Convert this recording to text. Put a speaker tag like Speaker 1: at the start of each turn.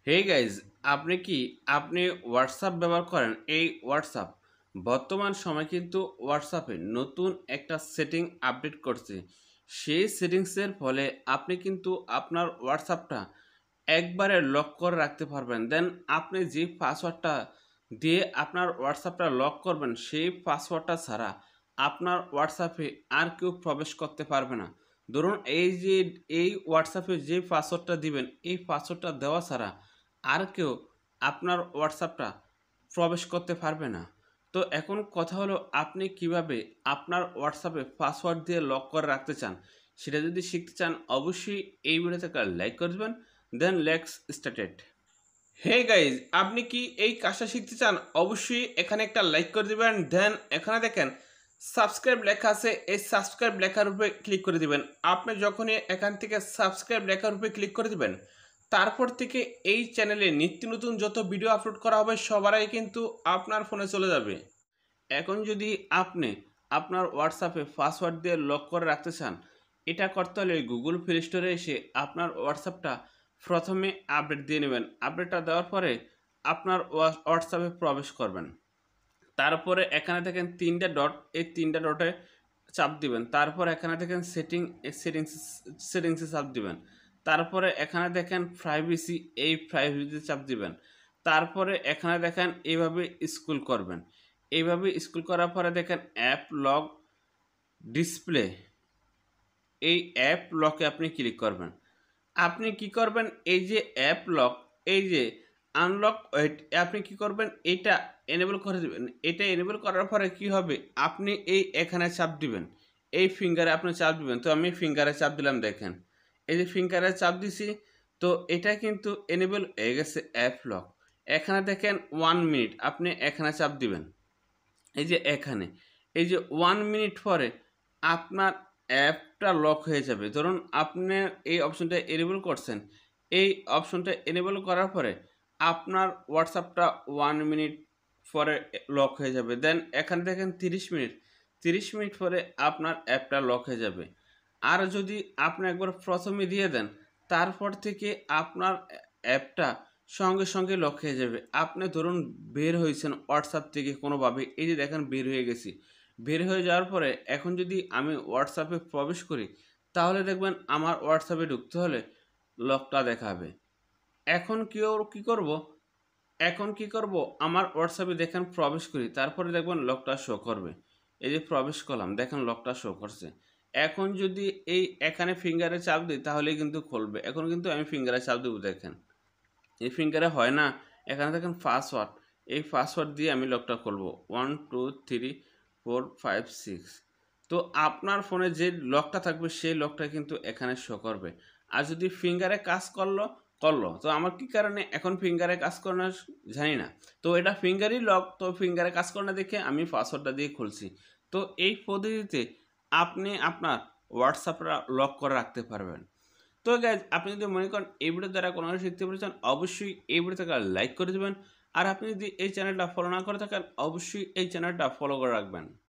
Speaker 1: Hey guys, আপনি WhatsApp ব্যবহার করেন? এই হোয়াটসঅ্যাপ বর্তমান সময় কিন্তু হোয়াটসঅ্যাপে নতুন একটা সেটিং আপডেট করছে। সেই সেটিংসের ফলে আপনি কিন্তু আপনার হোয়াটসঅ্যাপটা একবারে লক করে রাখতে পারবেন। দেন আপনি যে পাসওয়ার্ডটা দিয়ে আপনার হোয়াটসঅ্যাপটা লক করবেন, সেই পাসওয়ার্ডটা ছাড়া আপনার হোয়াটসঅ্যাপে আর কেউ প্রবেশ করতে পারবে না। ধরুন এই হোয়াটসঅ্যাপে যে পাসওয়ার্ডটা দিবেন, এই পাসওয়ার্ডটা দেওয়া ছাড়া আর কেউ আপনার হোয়াটসঅ্যাপটা প্রবেশ করতে পারবে না। তো এখন কথা হলো, আপনি কিভাবে আপনার হোয়াটসঅ্যাপে পাসওয়ার্ড দিয়ে লক করে রাখতে চান? সেটা যদি শিখতে চান, অবশ্যই এই ভিডিওতে একটা লাইক করে দেবেন। Then let's started. Hey guys, আপনি কি এই কাজটা শিখতে চান? অবশ্যই এখানে একটা লাইক করে দিবেন। দেন এখানে দেখেন সাবস্ক্রাইব লেখা আছে, এই সাবস্ক্রাইব লেখার উপরে ক্লিক করে দিবেন। আপনি যখনই এখান থেকে সাবস্ক্রাইব লেখার উপরে ক্লিক করে দিবেন, তারপর থেকে এই চ্যানেলে নিত্য নতুন যত ভিডিও আপলোড করা হবে সবার আগে কিন্তু আপনার ফোনে চলে যাবে। এখন যদি আপনি আপনার হোয়াটসঅ্যাপে পাসওয়ার্ড দিয়ে লক করে রাখতে চান, এটা করতে হলে গুগল প্লে স্টোরে এসে আপনার হোয়াটসঅ্যাপটা প্রথমে আপডেট দিয়ে নেবেন। আপডেটটা দেওয়ার পরে আপনার হোয়াটসঅ্যাপে প্রবেশ করবেন। তারপরে এখানে দেখেন ৩টা ডট, এই ৩টা ডটে চাপ দিবেন। তারপর এখানে দেখেন সেটিংসে চাপ দিবেন। তারপরে এখানে দেখেন প্রাইভেসি, এই প্রাইভেসিতে চাপ দিবেন। তারপরে এখানে দেখেন এইভাবে স্ক্রল করবেন। এইভাবে স্ক্রল করার পরে দেখেন অ্যাপ লক ডিসপ্লে, এই অ্যাপ লকে আপনি ক্লিক করবেন। আপনি কি করবেন, এই যে অ্যাপ লক, এই যে আনলক ওয়েট, আপনি কি করবেন, এটা এনেবল করে দিবেন। এটা এনেবল করার পরে কি হবে, আপনি এই এখানে চাপ দিবেন, এই ফিঙ্গারে আপনি চাপ দিবেন। তো আমি ফিঙ্গারে চাপ দিলাম, দেখেন এই যে ফিঙ্গারে চাপ দিছি। তো এটা কিন্তু এনেবল হয়ে গেছে অ্যাপ লক। এখানে দেখেন 1 মিনিট, আপনি এখানে চাপ দিবেন। এই যে এখানে, এই যে 1 মিনিট পরে আপনার অ্যাপটা লক হয়ে যাবে। ধরুন আপনি এই অপশনটা এনেবল করছেন, এই অপশনটা এনেবল করার পরে আপনার হোয়াটসঅ্যাপটা 1 মিনিট পরে লক হয়ে যাবে। দেন এখানে দেখেন 30 মিনিট, 30 মিনিট পরে আপনার অ্যাপটা লক হয়ে যাবে। আর যদি আপনি একবার প্রথমে দিয়ে দেন, তারপর থেকে আপনার অ্যাপটা সঙ্গে সঙ্গে লক হয়ে যাবে। আপনি ধরুন বের হয়েছেন হোয়াটসঅ্যাপ থেকে কোনোভাবে, এই যে দেখেন বের হয়ে গেছি। বের হয়ে যাওয়ার পরে এখন যদি আমি হোয়াটসঅ্যাপে প্রবেশ করি, তাহলে দেখবেন আমার হোয়াটসঅ্যাপে ঢুকতে হলে লকটা দেখাবে। এখন কি করব, এখন কি করব, আমার হোয়াটসঅ্যাপে দেখেন প্রবেশ করি, তারপরে দেখবেন লকটা শো করবে। এই যে প্রবেশ করলাম, দেখেন লকটা শো করছে। এখন যদি এই এখানে ফিঙ্গারে চাপ দিই, তাহলে কিন্তু খুলবে। এখন কিন্তু আমি ফিঙ্গারে চাপ দেবো, দেখেন এই ফিঙ্গারে হয় না। এখানে দেখেন পাসওয়ার্ড, এই পাসওয়ার্ড দিয়ে আমি লকটা খুলবো, 1 2 3 4 5 6। তো আপনার ফোনে যে লকটা থাকবে সেই লকটা কিন্তু এখানে শো করবে। আর যদি ফিঙ্গারে কাজ করলো, তো আমার কি কারণে এখন ফিঙ্গারে কাজ করে না জানি না। তো এটা ফিঙ্গারই লক, তো ফিঙ্গারে কাজ করে না দেখে আমি পাসওয়ার্ডটা দিয়ে খুলছি। তো এই পদ্ধতিতে আপনি আপনার হোয়াটসঅ্যাপটা লক করে রাখতে পারবেন। তো গাইজ, আপনি যদি মনে করেন এই ভিডিও দ্বারা কোনো কিছু শিখতে পেরেছেন, অবশ্যই এই ভিডিও থেকে লাইক করে দেবেন। আর আপনি যদি এই চ্যানেলটা ফলো না করে থাকেন, অবশ্যই এই চ্যানেলটা ফলো করে রাখবেন।